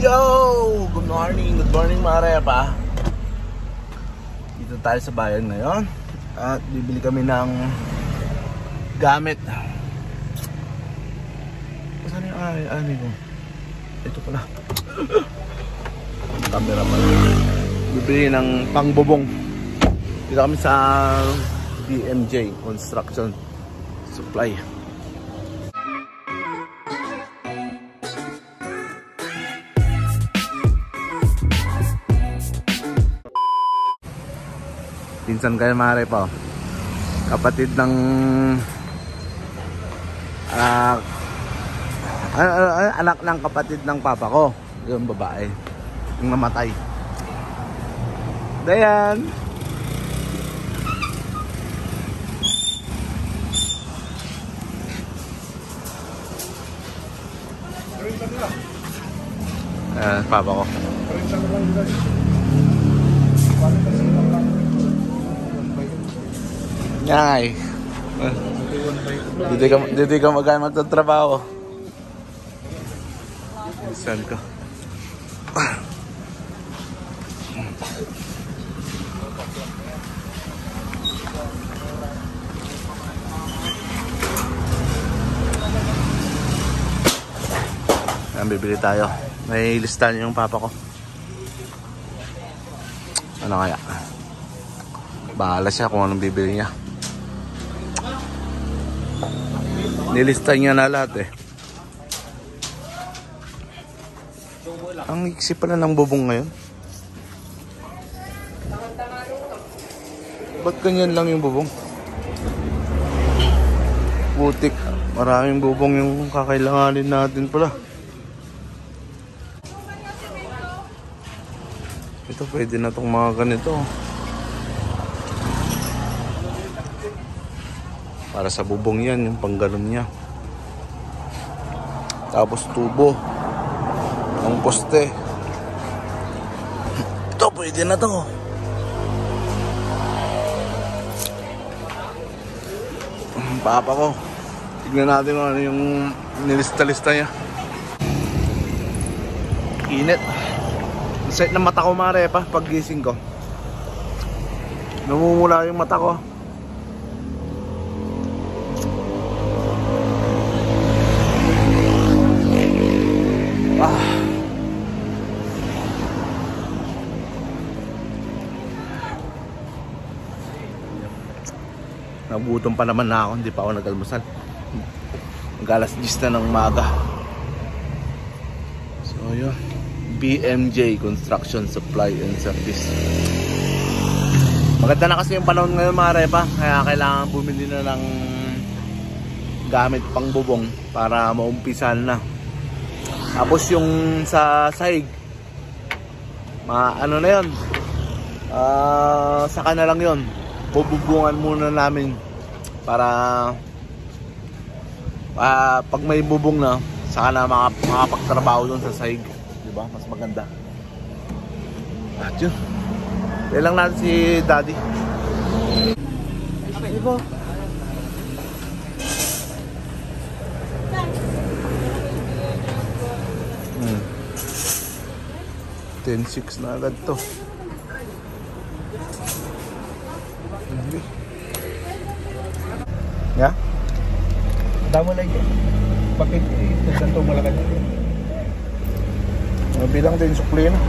Yo! Good morning mga repa. Dito tayo sa bayan ngayon at bibili kami ng gamit. Saan yung ani ko? Ito pala. Camera pala. Bibili ng pangbubong. Dito kami sa BMJ Construction Supply. Pinsan kayo mare pa, kapatid ng anak ng kapatid ng papa ko, yung babae yung namatay. Dayan. Papa ko. Ngay. Dito ka magtatrabaho. Saan ka? Ayan, bibili tayo. May listahan yung papa ko. Ano kaya? Bahala siya kung anong bibili niya. Nilista niya na lahat eh. Ang iksi pala ng bubong ngayon. Ba't ganyan lang yung bubong? Butik. Maraming bubong yung kakailanganin natin pala. Ito pwede na tong mga ganito. Para sa bubong yan, yung panggalon niya. Tapos tubo. Ang poste. Ito, pwede na to. Papa ko. Tignan natin kung ano yung nilista-lista niya. Init. Set na mata ko mare pa pag gising ko. Namumula yung mata ko. Nagutom pa naman na ako, hindi pa ako nag-almusal. Mag-alas 10 na ng umaga. So yun, BMJ Construction Supply and Service. Maganda na kasi yung panahon ngayon mga repa, kaya kailangan bumili na ng gamit pang bubong para maumpisan na. Tapos yung sa sahig, ano na yun, saka na lang yun. Bububungan muna namin para pag may bubong na, saka na makapagtrabaho doon sa sahig, diba? Mas maganda. At yun, kailang natin si daddy. Diba? 10-6 na agad to. Ya? Damo lagi. Bakit ito malakas? Bilang din sukli na.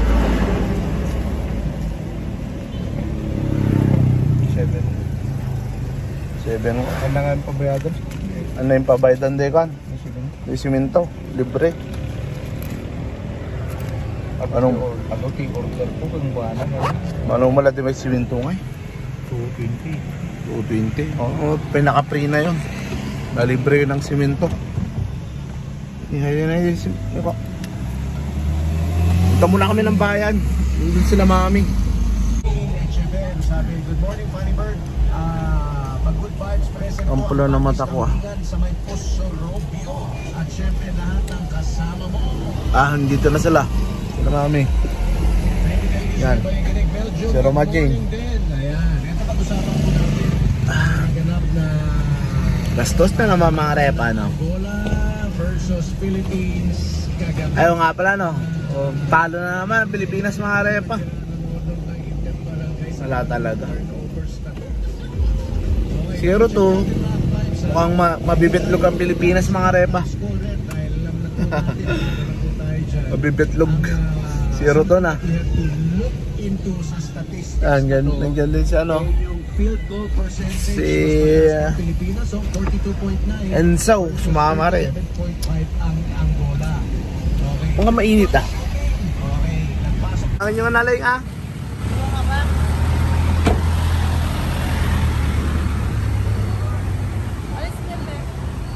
7. Ano nga yung pabayadan? Ano yung pabayadan de kan? May simento. Libre. Anong order po kung buwana na? Anong malati may simento ngay? 220. Oo, pinaka-free na yun. Nalibre yun ng simento. Ihayin na yun. Punta muna kami ng bayan. Nandun sila mami. Sabi, good morning Funny Bird. Good vibes present. Ang pula na mata ko sa may Puso Robio. At syempre lahat ng kasama mo. Nandito na sila. Sila mami. Yan. Si Roma Jane. Ayan. Ito pag-usapan ko natin. Ganap na gastos na naman mga repa, no? Angola versus Philippines. Ayaw nga pala, no? Oh, talo na naman ang Pilipinas mga repa. Wala talaga. 0-2. Mukhang mabibitlog ang Pilipinas mga repa. Mabibitlog. 0-2 na. Nandiyan din si ano. Si Enzo, sumama rin. Mukhang mainit ah. Ang inyong nalay ah.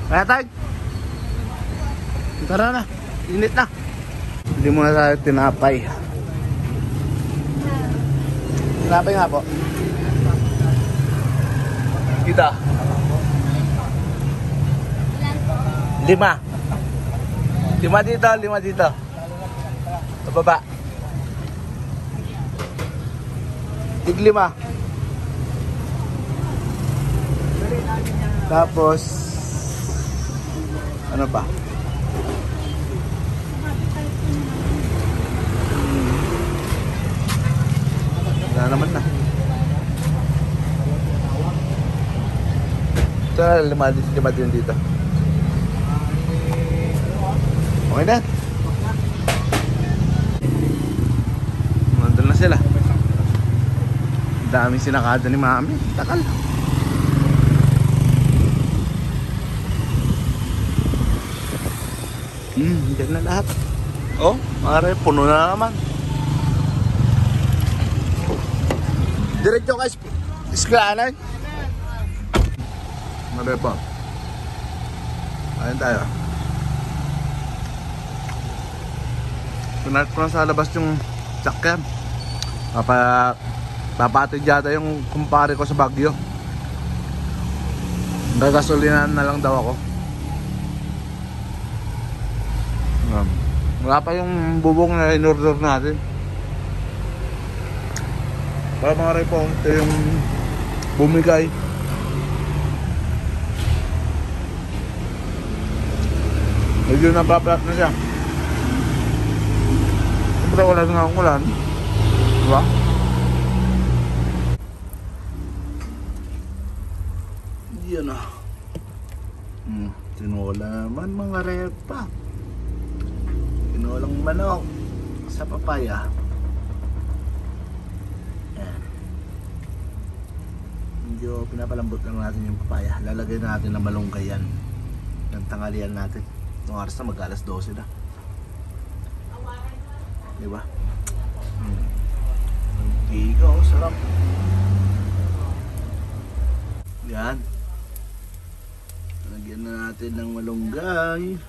Kaya tayo. Tara na. Init na. Hindi muna tayo tinapay. Tinapay nga po. Kita. 5. 5 dito, 5 dito. Pababa. Tig 5. Tapos ano pa? Wala naman na. Ito, 5 din dito. Okay na. Nandun na sila. Daming sinakada ni Mami. Takal. Diyan na lahat. Oh, mare, puno na naman. Diretso ka esklanan. Mare pa. Ayun tayo. Pinat ko na sa labas yung sakyan. Papatid yata yung kumpare ko sa Baguio. Gagasulinan na lang daw ako. Wala pa yung bubong na in-order natin. Para mga repong ito yung bumigay. Medyo napapalat na siya. Siyempre wala nga akong ulan. Diba? Yan na. Tinola naman mga repa. Tinolang manok sa papaya. Yan. Medyo pinapalambot lang natin yung papaya. Lalagay natin ng malunggay yan. Ng tanghalian natin. Itong oras na mag-alas 12 na. Diba? Mantigaw, sarap. Yan. Lagyan na natin ng malunggay.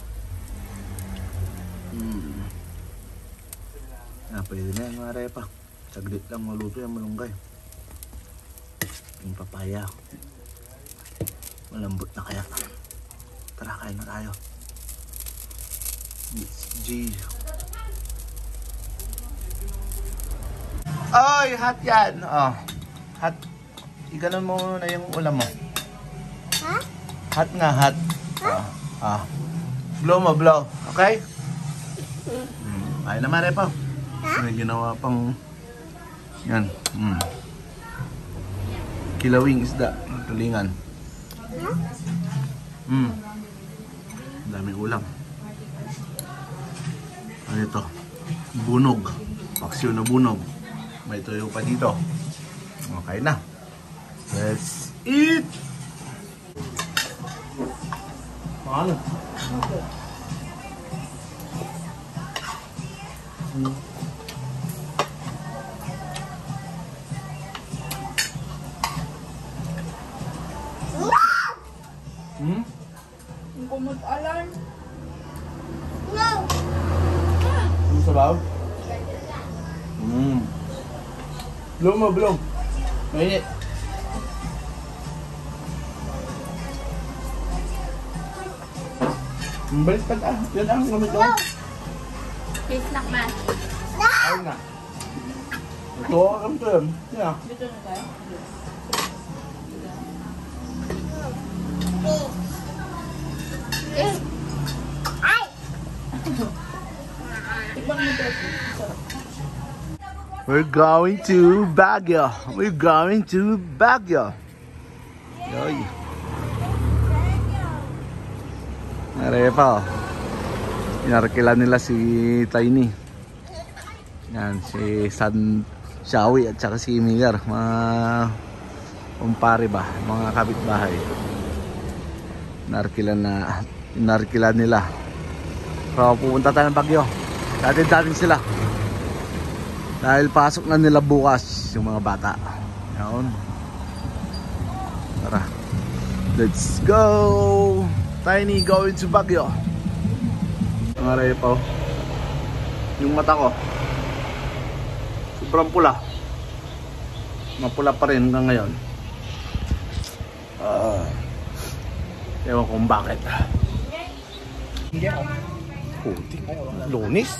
Pwede na yung mga repa. Saglit lang maluto yung malunggay. Yung papaya. Malambot na kaya. Tara, kain na tayo. It's G. Oy, hot yan. Oh, hot. Iganon mo na yung ulam mo. Ha? Hot nga, hot. Blow mo, blow. Okay? Ay naman repa. May ginawa pang yan. Kilawing isda. Tulingan. Daming ulam. Ano ito? Bunog. Paksiw na bunog. May tuyo pa dito. Okay na. Let's eat! Ano? Hindi ko mag-alarm. No! Ano sabaw? Blow mo, blow. Mainit. Balik pa ta. Yan ang gamit ko. Okay, snack man. Ayun na. Ito ang term. Yeah. Dito na tayo. Ay! Ibang mo ito. We're going to Baguio. We're going to Baguio. Yoy. Narepa oh. Inarkila nila si Tiny. Yan, si San Shawi at saka si Miguel. Mga kumpare ba? Mga kapitbahay. Inarkila nila. So pupunta tayo ng Baguio. Datin sila. Dahil pasok na nila bukas yung mga bata. Yan. Tara. Let's go! Tiny going to Baguio. Mga repo. Yung mata ko sobrang pula. Mapula pa rin hanggang ngayon. Ewan kung bakit. Puti. Lunis.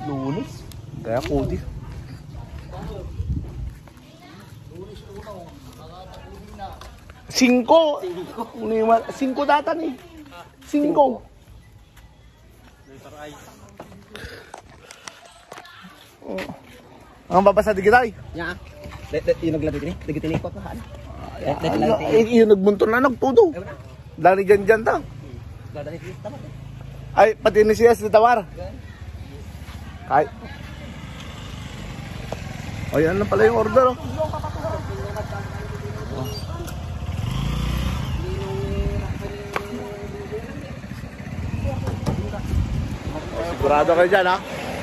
Lunis. Kaya puti. Singko. Singko data ni. Singko. Ang babasa di kita ay. Ya. Yung naglaro din. Digitin ko pa haan. Yung nagbunton na nagtudo. Dali dyan ta. Ay, pati ni siya sa tawar. Ay. Ay, ano pala yung order oh. Sigurado kayo dyan ha.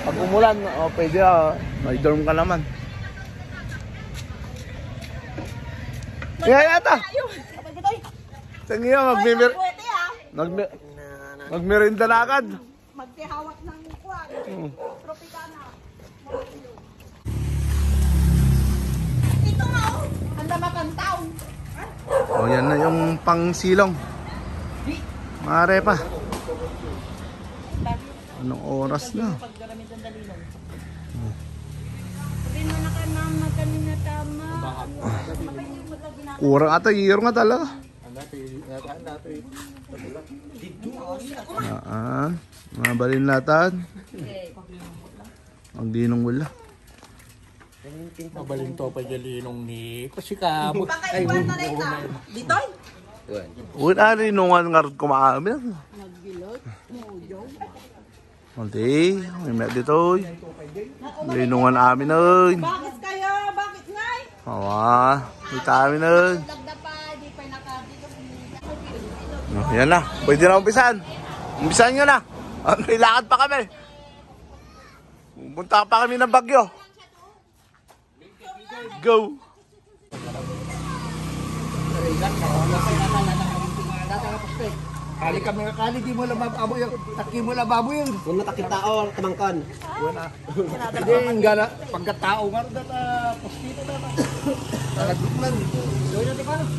Pag umulan, oh, pwede may dorm ka naman. Kaya yata. Tangi magmerinda na agad. Magtihawak ng kuwan. Tropicana. Ito nga oh. Handa makantaw. Oh, yan na yung pangsilong. Mare pa. Anong oras na? Kurang ata, year nga talaga. Mabalin natin. Ang dinong wala. Mabalin to pa galinong ni Pasikabo. Pakaiwan na rin ka. Ditoy? Uwin ari nungan nga rin kumakamit. Nagbilot. Mujo. Hindi, may met dito. Linungan amin ay. Bakit kayo? Bakit ngay? Awa, dito amin ay. Lagda pa. Di pa nakadito. Yan na, pwede na umpisan. Umpisan nyo na. May lakad pa kami. Pupunta pa kami ng Baguio. Go! Kali kami nga kali, di mo lang baboy yung taki mo lang baboy yun. Kung natakit tao, tamangkan. Wala. Hindi, yung gana, pagkatao nga rin na postito na ba? Nagdukman. Gawin natin paano?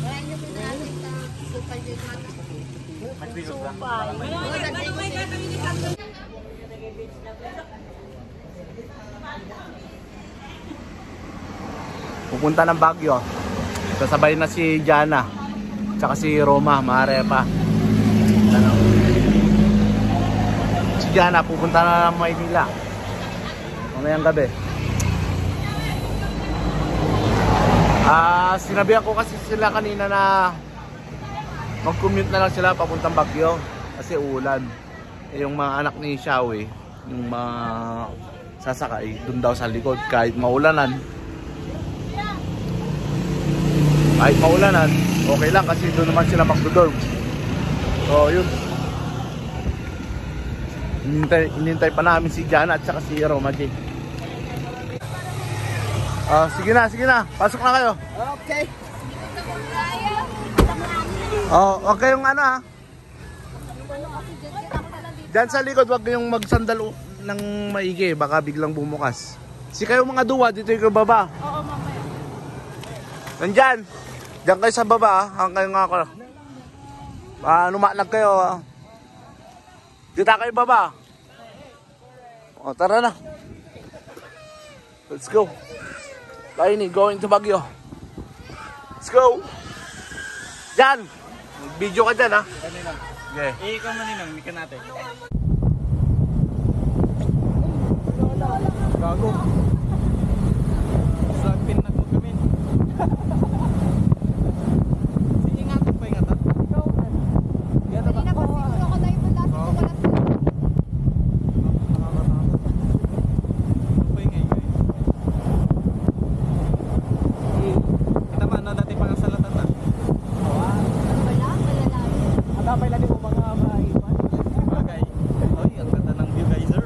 Pupunta ng Baguio. Sasabay na si Jana. Tsaka si Roma, maaari pa. Ano? Si Jana, pupunta na ng Maynila. Mamayang gabi. Sinabihan ko kasi sila kanina na mag-commute na lang sila papuntang Baguio. Kasi ulan. Yung mga anak ni Shawi, yung mga sasakay, dun daw sa likod kahit maulanan. Kahit maulanan, okay lang kasi doon naman sila magdodorm. So yun. Inintay pa namin si Jana at saka si Roma J. Sige na. Pasok na kayo. Okay. Wag kayong ano ha. Diyan sa likod, wag kayong magsandal ng maigi. Baka biglang bumukas. Si kayo mga duwa, dito yung baba. Oo, mamaya. Nandyan. Diyan kayo sa baba, hanggang nga ako. Numaklag kayo. Dito kayo baba. O, tara na. Let's go. Tiny, going to Baguio. Let's go. Diyan. Video ka dyan, ha? Okay. Ikaw maninang, mikan natin. Gago. Sa pinag mo kami. Sige nga, pa ingatan. Ikaw. Ingatan ba? Ako na yung last ko wala sila. Pa ingay. Kita man na dati pangasalatan na. Wala, malalaman. Atapay lang mo mga maiwan. Bagay. Oy, ang ganda ng view guys, sir.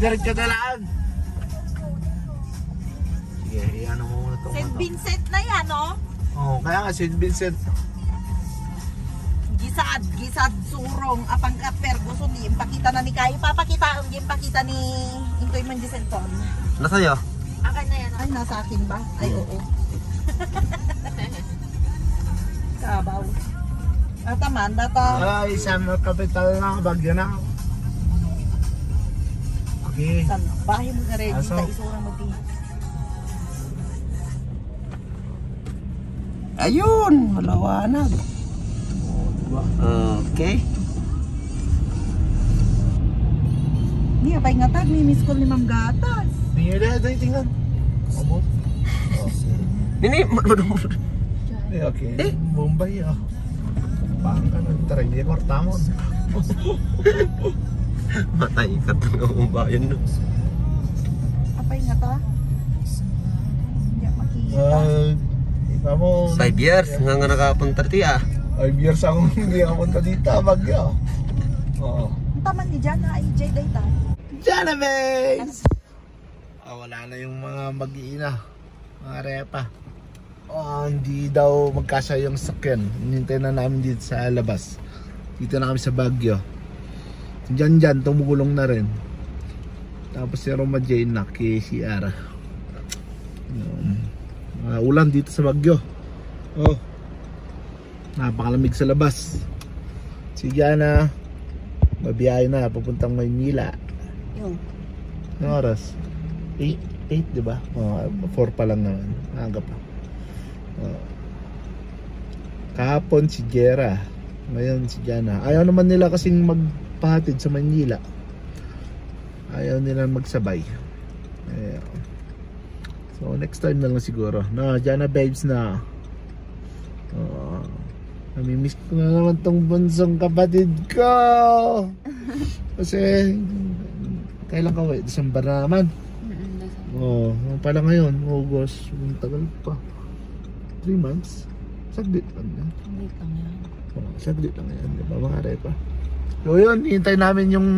Diretso na lang. Sige, iyan mo muna ito. St. Vincent na yan, no? Oo, kaya nga St. Vincent. Gisad, surong, apang Ferguson, impakita na ni Kai. Papakita, impakita ni Intoy Manjisenton. Nasa'yo? Akin na yan. Ay, nasa akin ba? Ay, oo. Kabaw. Ataman, data. Ay, summer capital na, Bagyo na. Okay. San, bahay mo na rin, Aso. sa isurang mo din. Ayun, malawanag. Okay. Hindi, apay nga tag, may miss call ni Ma'am Gatas. Tingnan na, tingnan. Abot. Nini, Okay. Mumbai ah. Bangka ng tarayi kortamon. matay ka ng bayan no. Apay nga ta? Hindi makita. Iba mo. 5 years nga nakapunta tiya. 5 years akong hindi nakapunta dito, Bagyo. Oo. Ang taman ni Jana ay Jay Dayta. Janabes! Wala na yung mga mag-iina, mga repa. Hindi daw magkasya yung sakyan. Hinintay na namin dito sa labas. Dito na kami sa Baguio. Diyan, tumugulong na rin. Tapos si Roma Jane na KCR. Ulan dito sa Baguio. Oh, napakalamig sa labas. Si Jana mabiyahe na papuntang Maynila. Anong oras? 8 diba? 4 pa lang naman. Aga pa. Kahapon si Jera, ngayon si Jana. Ayaw naman nila kasing magpahatid sa Maynila. Ayaw nila magsabay. So next time na lang siguro. Na, dyan na babes na. Namimiss ko na naman tong bunsong kapatid ko. Kasi kailan ka uwi? December na naman. Pala ngayon, August. Ang tagal pa. 3 months. Saglit lang yan. Saglit lang yan. Diba mga repa? So yun, hintay namin yung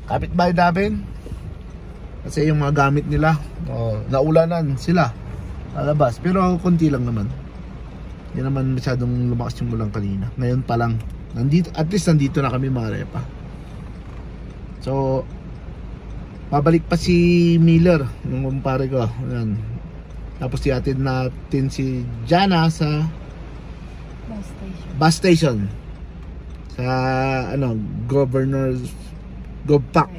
kapitbahay namin. Kasi yung mga gamit nila, naulanan sila lalabas. Pero konti lang naman. Hindi naman masyadong lumakas yung ulan kanina. Ngayon pa lang, nandito, at least nandito na kami mga repa. So, pabalik pa si Miller, yung kumpare ko. Ayan. Tapos iatid natin si Jana sa bus station. Sa Governor's Govpac.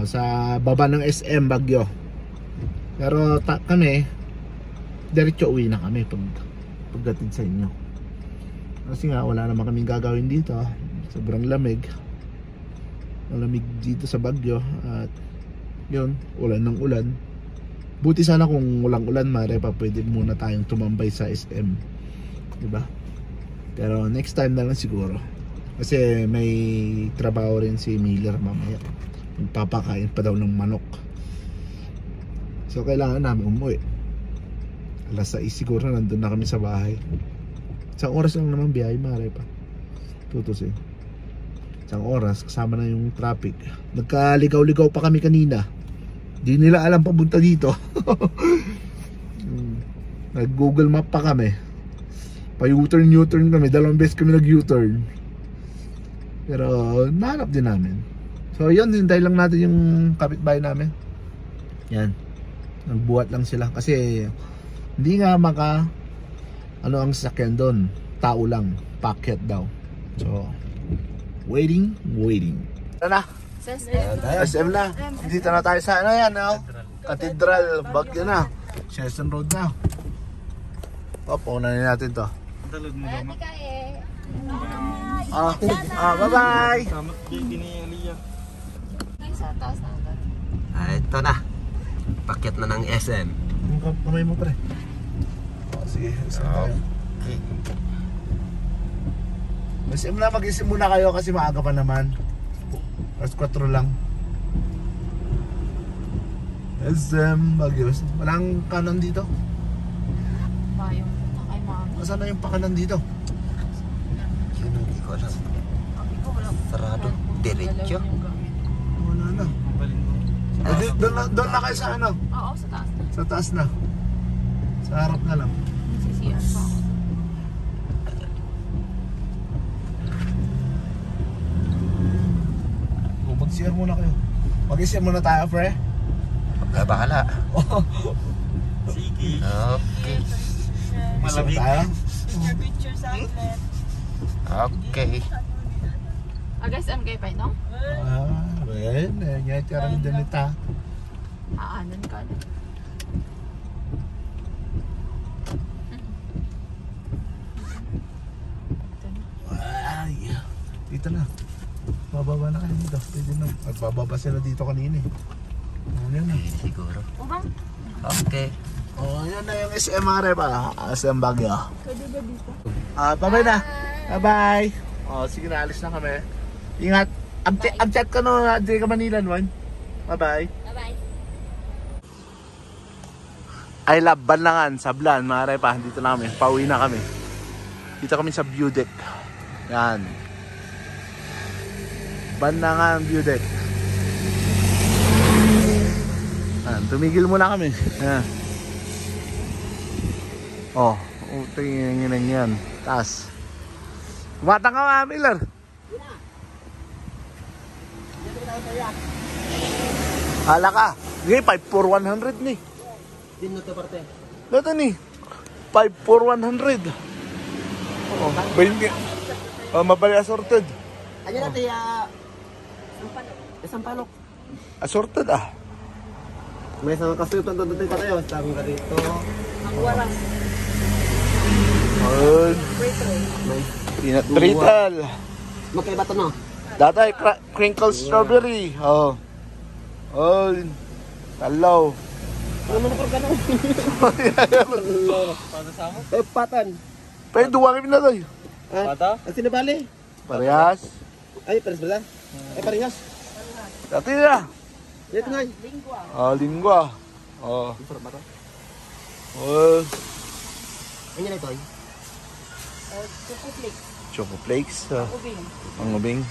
Sa baba ng SM Baguio. Pero kami diretso uwi na kami pagdating sa inyo. Kasi nga wala naman kaming gagawin dito. Sobrang lamig. Malamig dito sa Baguio. At yun, ulan ng ulan. Buti sana kung walang ulan, mare pa pwede muna tayong tumambay sa SM. Diba? Pero next time na lang siguro. Kasi may trabaho rin si Miller mamaya. Magpapakain pa daw ng manok. So kailangan namin umuwi. Alas 6 siguro nandun na kami sa bahay. Isang oras lang naman biyahe, mare pa. Tutusin. Isang oras kasama na yung traffic. Nagkaligaw-ligaw pa kami kanina. Di nila alam papunta dito. Nag-Google Map pa kami. Pa-U-turn kami. 2 beses kami nag-U-turn. Pero nahanap din namin. So yun, hintay lang natin yung kapitbahay namin. Yan. Nagbuhat lang sila. Kasi hindi nga ang sasakyan doon. Tao lang. Packet daw. So waiting. Tara na. SM na. Dito na tayo sa Cathedral. Baguio na. Session Road na. Paunahin natin to. Talod mo naman. Bye-bye. Samat din ni Aliyah. Ito na. Paket na ng SM. Kamay mo pre. Sige. Okay. SM na, mag-isim muna kayo kasi maaga pa naman. Alas 4 lang. SM Baguio. Walang kanan dito. Saan na yung pakanan dito? Yun, hindi ko alam. Sarado. Diretso. Wala na. Doon na kayo sa Oo, sa taas. Sa taas na. Sa harap na lang. CCR pa. Mag-CR muna kayo. Mag-CR muna tayo, pre. Bahala. Sige. Okay. Malamig. Tayo. Picture sa outlet. Okay. Guys, MK pa no? Well, ngayon karang danita. Aanan ka na. Ay, dito na. Bababa na kayo dito. Pwede na. At bababa sila dito kanina eh. Yan na. Siguro. Ubang? Okay. Yan na yung SMR pa. SM Baguio. Bye-bye na. Bye-bye. Sige na, alis na kami. Ingat. Upchat ka no, di ka Manilan, Juan. Bye-bye. Bye-bye. I love Banlangan, Sablan, mga repa. Dito na kami. Pauwi na kami. Dito kami sa view deck. Yan. Banlangan view deck. Yan. Tumigil muna kami. Yan. Tingin yan. Taas. Kumatang ka mga Miller. Hala ka. Sige, 5-4-100 ni. Din na ito parte. Ito ni. 5-4-100. 20. Mabali assorted. Ano natin Sampalok. Assorted May isang kasutan doon pa tayo. Sabi ka dito. Ang waras. Peanut brittle. Magkaiba ito no? Dati crinkle strawberry. Talaw. Ano man ako gano'n? Eh, patan. Pero duwangin na tayo. Pata? Ang sinabali? Parehas. Ay, pares ba? Ay, parehas. Dati na. Dito nga. Lingwa. Oh. Oh. Ano na ito ay? Choco flakes. Ang ubing.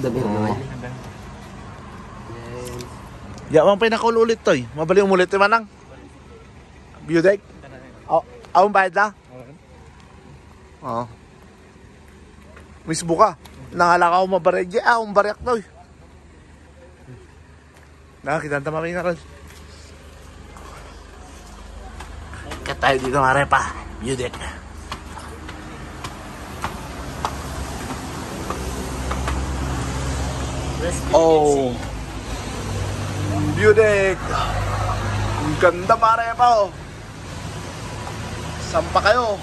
Dami naman. Yawang pinakul ulit to. Mabali umulit yung manang. Biodek. Awang bayad na? Oo. Misbo ka. Nangalaka ako mabaregye. Akong bariyak to. Nakakita ang tamamay na rin. Kaya tayo dito nga rin pa. Biodek. Oh. Biodek. Ang ganda pare pa oh. Saan pa kayo?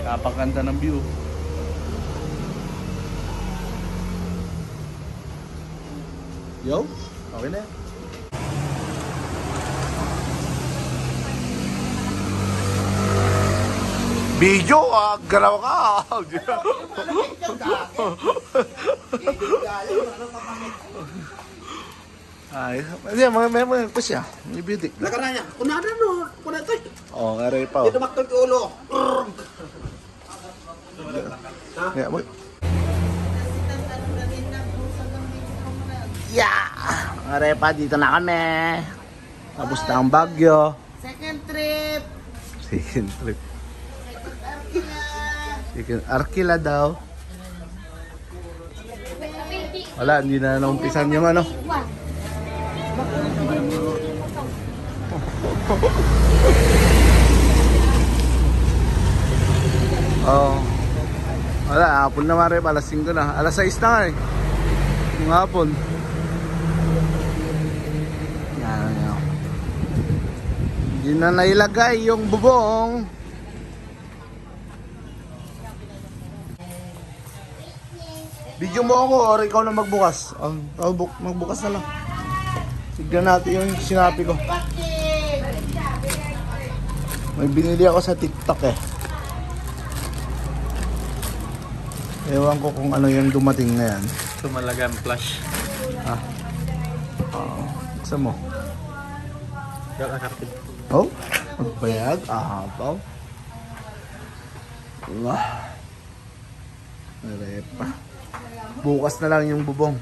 Napakaganda ng view. Yo, okay na yan. Video, galaw ka. Ay, may mga siya. May beauty. Nakaranya. Kunada no. Kunada ito. Oh, ngaray pa. Dito maktol ko ulo. Yeah, mo. Yeah! Ngaray pa, dito na kami. Tapos na ang Baguio. Second trip. Second trip. Second Arkila daw. Wala, hindi na naumpisan yung ano. Oh. Wala, hapon na mare, alas 5 na. Alas 6 na nga eh. Yung hapon. Yan, yan. Hindi na nailagay yung bubong. Video mo ako or ikaw na magbukas? Magbukas na lang. Tignan natin yung sinabi ko. May binili ako sa TikTok eh. Ewan ko kung ano yung dumating na yan. Tumalagang flash. Ah. Oo. Buksan mo. Kakakarpid. Oh, magbayag. Ahapaw. Wah. Narepa. Bukas na lang yung bubong.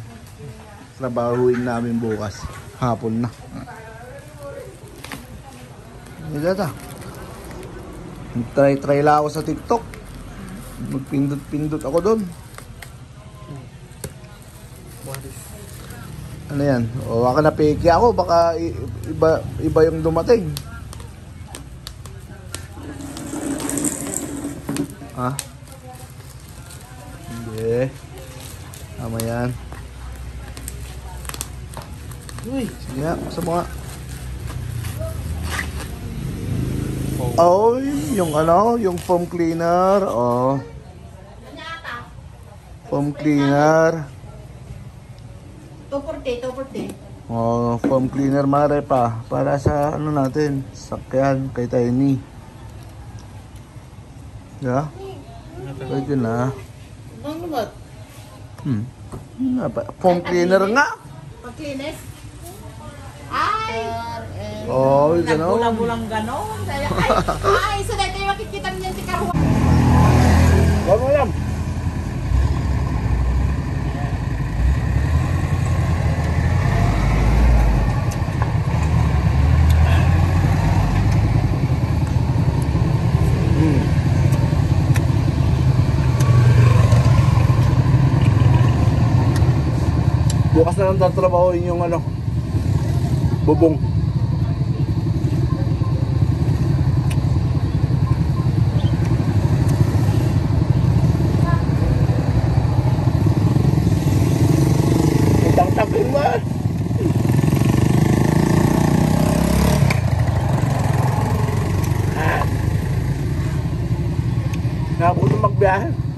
Trabahuin namin bukas. Hapon na. Nagata. Try lang ako sa TikTok. Magpindot-pindot ako doon. Ano yan? O baka napeke ako. Baka iba yung dumating. Ha? Hindi. Tama yan. Uy, sige nga. Basta mo nga. Oh, yung ano, yung foam cleaner. Oh. Foam cleaner. 240. Oh, foam cleaner mare pa. Para sa ano natin, sakyan kay Tiny. Yeah? Pwede na. Ano ba? Foam cleaner nga. Pag-cleaners? Ay! Oh, gano'n. Bulang-bulang gano'n. Ay, so dito yung makikita niyan si Karuha. Wag mo lang. Bukas na lang tatrabahoin yung ano, bubong. Yan.